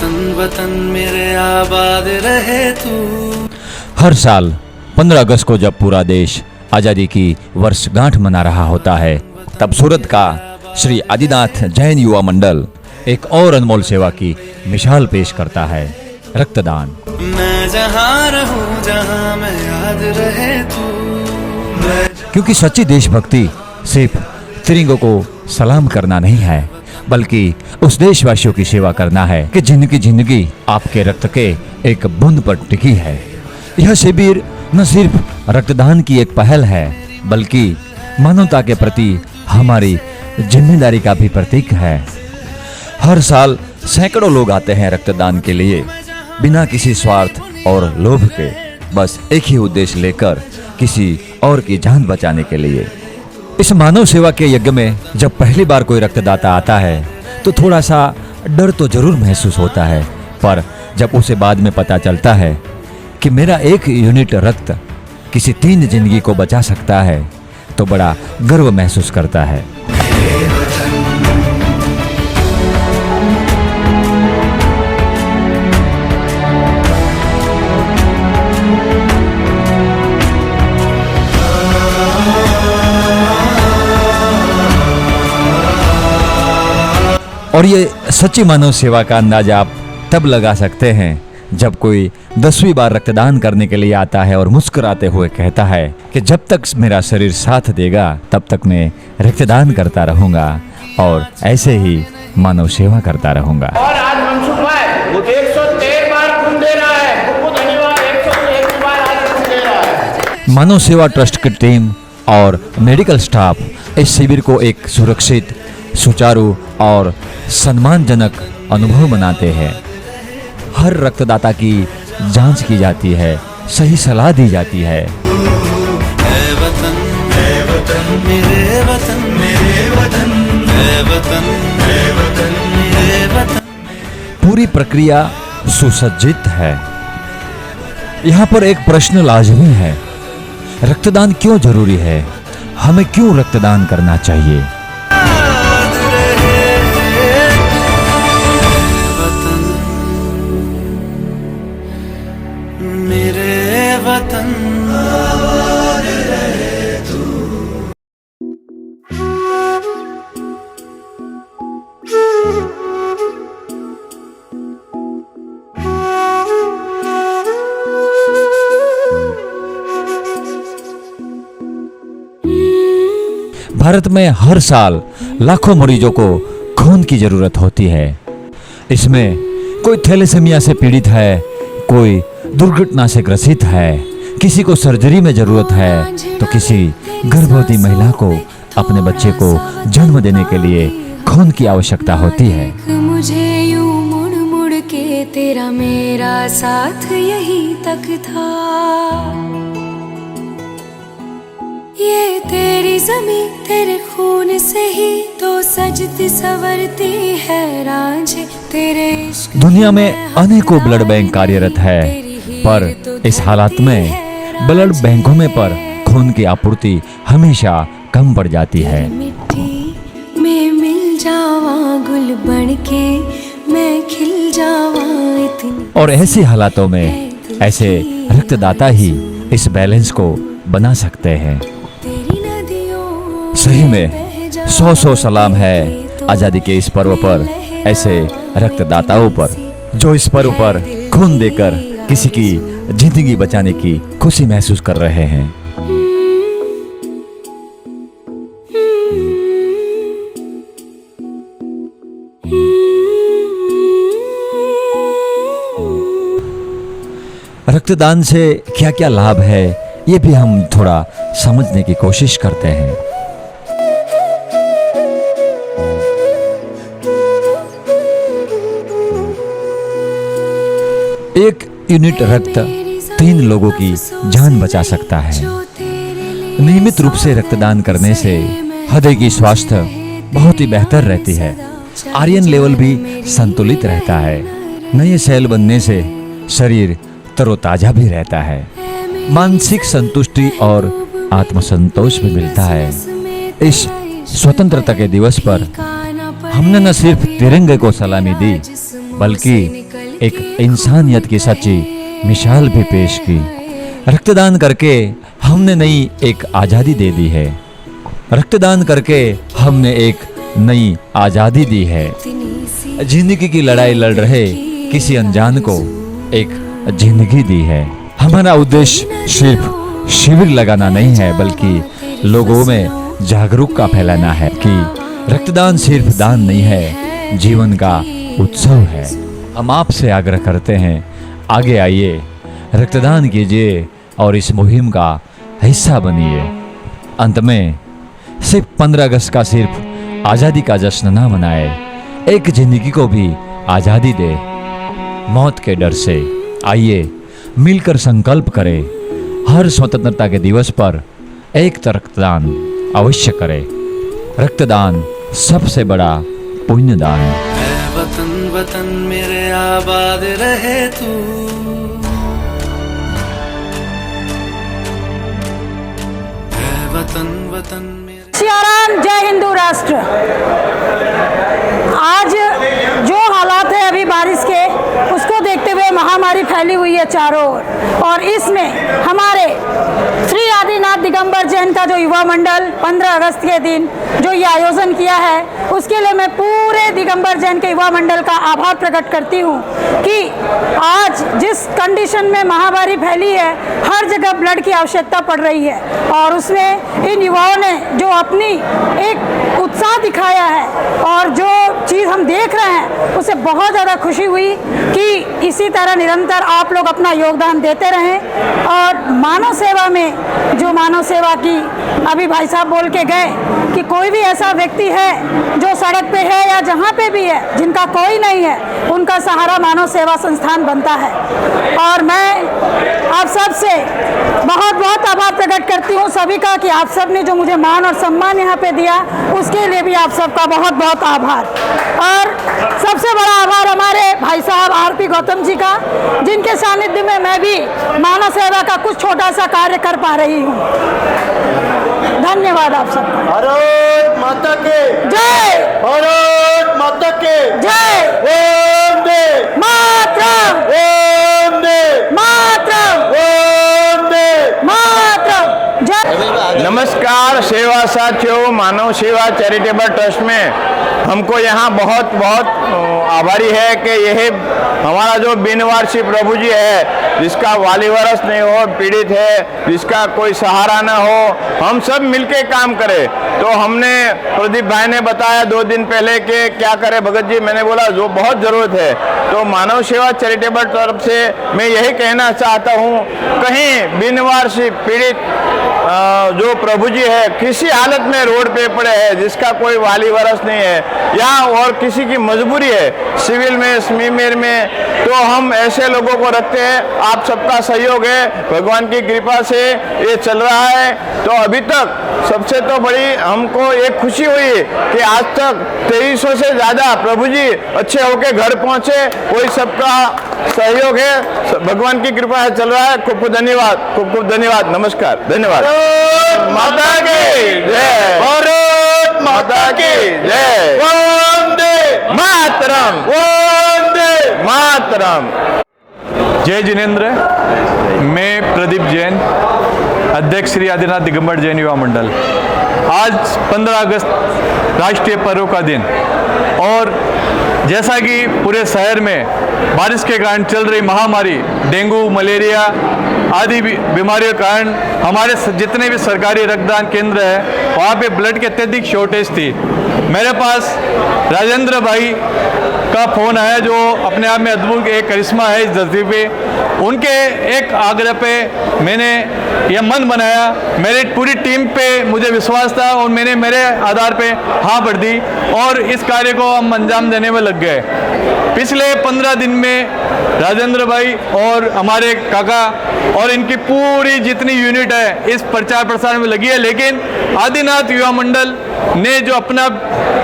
वतन वतन मेरे आबाद रहे तू। हर साल 15 अगस्त को जब पूरा देश आज़ादी की वर्षगांठ मना रहा होता है, तब सूरत का श्री आदिनाथ जैन युवा मंडल एक और अनमोल सेवा की मिसाल पेश करता है, रक्तदान। मैं जहाँ रहूं जहाँ मैं याद रहे तू। क्योंकि सच्ची देशभक्ति सिर्फ तिरंगे को सलाम करना नहीं है, बल्कि उस देशवासियों की सेवा करना है कि जिनकी जिंदगी आपके रक्त के एक बूंद पर टिकी है। यह शिविर न सिर्फ रक्तदान की एक पहल है, बल्कि मानवता के प्रति हमारी जिम्मेदारी का भी प्रतीक है। हर साल सैकड़ों लोग आते हैं रक्तदान के लिए, बिना किसी स्वार्थ और लोभ के, बस एक ही उद्देश्य लेकर, किसी और की जान बचाने के लिए। इस मानव सेवा के यज्ञ में जब पहली बार कोई रक्तदाता आता है तो थोड़ा सा डर तो जरूर महसूस होता है, पर जब उसे बाद में पता चलता है कि मेरा एक यूनिट रक्त किसी 3 जिंदगी को बचा सकता है, तो बड़ा गर्व महसूस करता है। और ये सच्ची मानव सेवा का अंदाजा आप तब लगा सकते हैं जब कोई 10वीं बार रक्तदान करने के लिए आता है और मुस्कुराते हुए कहता है कि जब तक मेरा शरीर साथ देगा तब तक मैं रक्तदान करता रहूंगा और ऐसे ही मानव सेवा करता रहूंगा। और आज मनसुख भाई वो 113 बार खून दे रहा है। बहुत धन्यवाद। 113 बार आज खून दे रहा है। मानव सेवा ट्रस्ट की टीम और मेडिकल स्टाफ इस शिविर को एक सुरक्षित, सुचारू और सम्मानजनक अनुभव बनाते हैं। हर रक्तदाता की जांच की जाती है, सही सलाह दी जाती है। ऐ वतन मेरे वतन, मेरे वतन, ऐ वतन मेरे वतन। पूरी प्रक्रिया सुसज्जित है। यहाँ पर एक प्रश्न लाजमी है, रक्तदान क्यों जरूरी है? हमें क्यों रक्तदान करना चाहिए? मेरे वतन भारत में हर साल लाखों मरीजों को खून की जरूरत होती है। इसमें कोई थैलेसीमिया से पीड़ित है, कोई दुर्घटना से ग्रसित है, किसी को सर्जरी में जरूरत है, तो किसी गर्भवती महिला को अपने बच्चे को जन्म देने के लिए खून की आवश्यकता होती है। मुझे यूं मुड़ मुड़ के तेरा मेरा साथ यही तक था। ये तेरी ज़मीं तेरे खून से ही तो सजती संवरती है रांझे। तेरे इश्क दुनिया में अनेकों ब्लड बैंक कार्यरत है, पर इस हालात में ब्लड बैंकों में पर खून की आपूर्ति हमेशा कम पड़ जाती है। मिट्टी में मिल जावा गुल बन के मैं खिल जावा इतनी। और ऐसी हालातों में ऐसे रक्तदाता ही इस बैलेंस को बना सकते हैं। सही में 100 सलाम है आजादी के इस पर्व पर ऐसे रक्तदाताओं पर, जो इस पर्व पर खून देकर किसी की जिंदगी बचाने की खुशी महसूस कर रहे हैं। रक्तदान से क्या क्या लाभ है, ये भी हम थोड़ा समझने की कोशिश करते हैं। एक यूनिट रक्त 3 लोगों की जान बचा सकता है। नियमित रूप से रक्तदान करने से हृदय की स्वास्थ्य बहुत ही बेहतर रहती है। आयरन लेवल भी संतुलित रहता है। नए सेल बनने से शरीर तरोताजा भी रहता है। मानसिक संतुष्टि और आत्मसंतोष भी मिलता है। इस स्वतंत्रता के दिवस पर हमने न सिर्फ तिरंगे को सलामी दी, बल्कि एक इंसानियत की सच्ची मिसाल भी पेश की। रक्तदान करके हमने नई एक आज़ादी दे दी है। रक्तदान करके हमने एक नई आज़ादी दी है। जिंदगी की लड़ाई लड़ रहे किसी अनजान को एक जिंदगी दी है। हमारा उद्देश्य सिर्फ शिविर लगाना नहीं है, बल्कि लोगों में जागरूकता फैलाना है कि रक्तदान सिर्फ दान नहीं है, जीवन का उत्सव है। हम आपसे आग्रह करते हैं, आगे आइए, रक्तदान कीजिए और इस मुहिम का हिस्सा बनिए। अंत में सिर्फ 15 अगस्त का सिर्फ आज़ादी का जश्न ना मनाए, एक जिंदगी को भी आज़ादी दे मौत के डर से। आइए मिलकर संकल्प करें, हर स्वतंत्रता के दिवस पर एक रक्तदान अवश्य करें। रक्तदान सबसे बड़ा पुण्यदान। ऐ वतन वतन मेरे आबाद रहे तू, ऐ वतन वतन मेरे। सियाराम, जय हिंदू राष्ट्र। आज जो हालात है अभी बारिश के, उसको देखते हुए महामारी फैली हुई है चारों ओर, और इसमें हमारे श्री आदिनाथ दिगंबर जैन का जो युवा मंडल 15 अगस्त के दिन जो ये आयोजन किया है, उसके लिए मैं पूरे दिगंबर जैन के युवा मंडल का आभार प्रकट करती हूँ कि आज जिस कंडीशन में महामारी फैली है, हर जगह ब्लड की आवश्यकता पड़ रही है, और उसमें इन युवाओं ने जो अपनी एक उत्साह दिखाया है और जो चीज़ हम देख रहे हैं, उससे बहुत ज़्यादा खुशी हुई कि इसी तरह निरंतर आप लोग अपना योगदान देते रहें। और मानव सेवा में जो मानव सेवा की अभी भाई साहब बोल के गए कि कोई भी ऐसा व्यक्ति है जो सड़क पे है या जहाँ पे भी है, जिनका कोई नहीं है, उनका सहारा मानव सेवा संस्थान बनता है। और मैं आप सब से बहुत बहुत आभार प्रकट करती हूँ सभी का कि आप सब ने जो मुझे मान और सम्मान यहाँ पे दिया, उसके लिए भी आप सबका बहुत बहुत आभार। और सबसे बड़ा आभार हमारे भाई साहब आरपी गौतम जी का, जिनके सानिध्य में मैं भी मानव सेवा का कुछ छोटा सा कार्य कर पा रही हूँ। धन्यवाद आप सबका। भारत माता के जय, भारत माता के जय, वंदे मातरम, वंदे मातरम, वंदे मातरम, जय। नमस्कार सेवा साथियों, मानव सेवा चैरिटेबल ट्रस्ट में हमको यहाँ बहुत बहुत आभारी है कि यह हमारा जो बिनवारसी प्रभु जी है, जिसका वाली वारस नहीं हो, पीड़ित है, जिसका कोई सहारा ना हो, हम सब मिलके काम करें। तो हमने प्रदीप भाई ने बताया 2 दिन पहले कि क्या करें भगत जी, मैंने बोला जो बहुत ज़रूरत है। तो मानव सेवा चैरिटेबल तरफ से मैं यही कहना चाहता हूँ, कहीं बिनवारसी पीड़ित जो प्रभु जी है किसी हालत में रोड पे पड़े हैं, जिसका कोई वाली वारस नहीं है, या और किसी की मजबूरी है सिविल में, स्मीमेर में, तो हम ऐसे लोगों को रखते हैं। आप सबका सहयोग है, भगवान की कृपा से ये चल रहा है। तो अभी तक सबसे तो बड़ी हमको एक खुशी हुई कि आज तक 2300 से ज़्यादा प्रभु जी अच्छे होके घर पहुँचे। कोई सबका सहयोग है, भगवान की कृपा है, चल रहा है। खूब खूब धन्यवाद, खूब खूब धन्यवाद, नमस्कार, धन्यवाद। माता की जय, भारत माता की जय, वंदे मातरम, वंदे मातरम। जय जिनेंद्र। मैं प्रदीप जैन, अध्यक्ष श्री आदिनाथ दिगंबर जैन युवा मंडल। आज 15 अगस्त राष्ट्रीय पर्व का दिन, और जैसा कि पूरे शहर में बारिश के कारण चल रही महामारी डेंगू, मलेरिया आदि बीमारियों के कारण हमारे जितने भी सरकारी रक्तदान केंद्र है, वहाँ पे ब्लड की अत्यधिक शॉर्टेज थी। मेरे पास राजेंद्र भाई का फ़ोन आया, जो अपने आप में अद्भुत एक करिश्मा है इस धरती पे। उनके एक आग्रह पे मैंने यह मन बनाया, मेरी पूरी टीम पे मुझे विश्वास था, और मैंने मेरे आधार पे हाँ भर दी, और इस कार्य को हम अंजाम देने में लग गए। पिछले 15 दिन में राजेंद्र भाई और हमारे काका और इनकी पूरी जितनी यूनिट है इस प्रचार प्रसार में लगी है। लेकिन आदिनाथ युवा मंडल ने जो अपना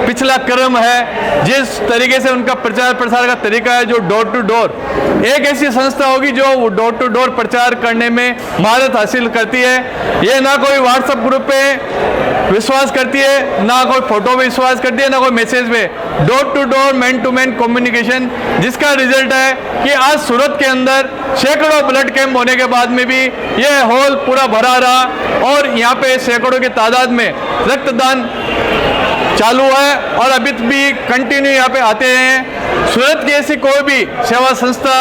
पिछला क्रम है, जिस तरीके से उनका प्रचार प्रसार का तरीका है, जो डोर टू डोर, एक ऐसी संस्था होगी जो डोर टू डोर प्रचार करने में महारत हासिल करती है। ये ना कोई व्हाट्सएप ग्रुप पे विश्वास करती है, ना कोई फोटो पे विश्वास करती है, ना कोई मैसेज पे। Door to door, man to man communication, जिसका रिजल्ट है कि आज सूरत के अंदर सैकड़ों ब्लड कैंप होने के बाद में भी यह हॉल पूरा भरा रहा और यहाँ पे सैकड़ों की तादाद में रक्तदान चालू है और अभी भी कंटिन्यू यहाँ पे आते हैं। सूरत की ऐसी कोई भी सेवा संस्था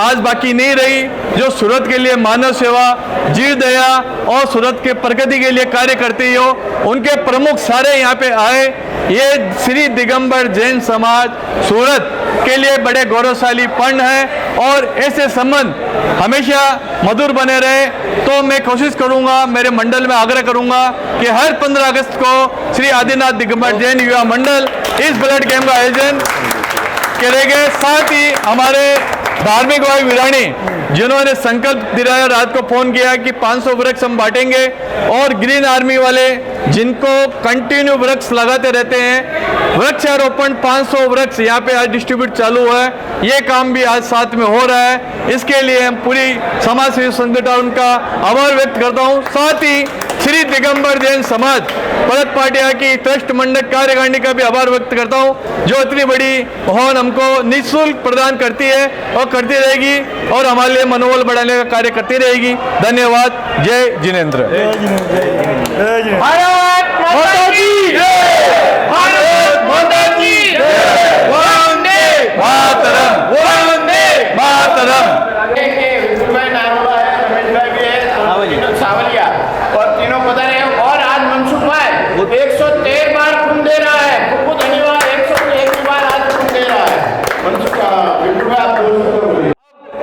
आज बाकी नहीं रही जो सूरत के लिए मानव सेवा, जीव दया और सूरत के प्रगति के लिए कार्य करती हो। उनके प्रमुख सारे यहाँ पे आए। ये श्री दिगंबर जैन समाज सूरत के लिए बड़े गौरवशाली पर्ण है और ऐसे संबंध हमेशा मधुर बने रहे। तो मैं कोशिश करूंगा, मेरे मंडल में आग्रह करूंगा कि हर 15 अगस्त को श्री आदिनाथ दिगंबर जैन युवा मंडल इस ब्लड कैंप का आयोजन करेंगे। साथ ही हमारे धार्मिक भाई वीरानी जिन्होंने संकल्प दिलाया, रात को फोन किया कि 500 वृक्ष हम बांटेंगे और ग्रीन आर्मी वाले जिनको कंटिन्यू वृक्ष लगाते रहते हैं, वृक्षारोपण 500 वृक्ष यहाँ पे आज डिस्ट्रीब्यूट चालू है। ये काम भी आज साथ में हो रहा है। इसके लिए हम पूरी समाज सेवी संगठन का आभार व्यक्त करता हूँ। साथ ही श्री दिगंबर जैन समाज भरत पाटिया की ट्रस्ट मंडल कार्यकारिणी का भी आभार व्यक्त करता हूँ जो इतनी बड़ी भवन हमको निःशुल्क प्रदान करती है और करती रहेगी और हमारे लिए मनोबल बढ़ाने का कार्य करती रहेगी। धन्यवाद। जय जिनेंद्र। भारत माता की जय। भारत माता की जय। वंदे मातरम। वंदे मातरम। सावलिया और तीनों पता नहीं और आज मनसुख भाई 113 बार खून दे रहा है। बहुत धन्यवाद। 101 बार आज खून दे रहा है मनसुख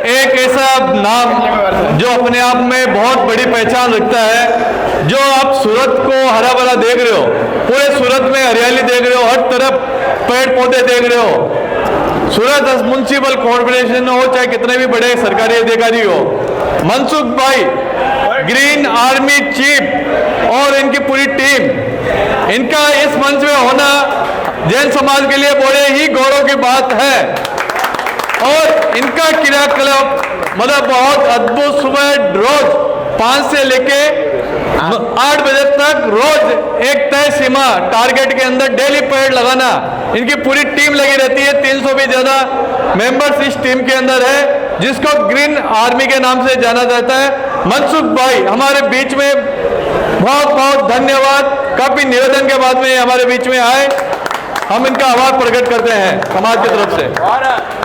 एक ऐसा नाम जो अपने आप में बहुत बड़ी पहचान रखता है। जो आप सूरत को हरा भरा देख रहे हो, पूरे सूरत में हरियाली देख रहे हो, हर तरफ पेड़ पौधे देख रहे हो। सूरत म्युनिसिपल कॉर्पोरेशन हो चाहे कितने भी बड़े सरकारी अधिकारी हो, मनसुख भाई ग्रीन आर्मी चीफ और इनकी पूरी टीम, इनका इस मंच में होना जैन समाज के लिए बड़े ही गौरव की बात है। और इनका क्रियाकलाप मतलब बहुत अद्भुत। सुबह रोज 5 से लेके 8 बजे तक रोज एक तय सीमा टारगेट के अंदर डेली पेड़ लगाना इनकी पूरी टीम लगी रहती है। 300 भी ज्यादा मेंबर्स इस टीम के अंदर है जिसको ग्रीन आर्मी के नाम से जाना जाता है। मनसुख भाई हमारे बीच में बहुत बहुत धन्यवाद। काफी निवेदन के बाद में हमारे बीच में आए, हम इनका आभार प्रकट करते हैं समाज की तरफ से।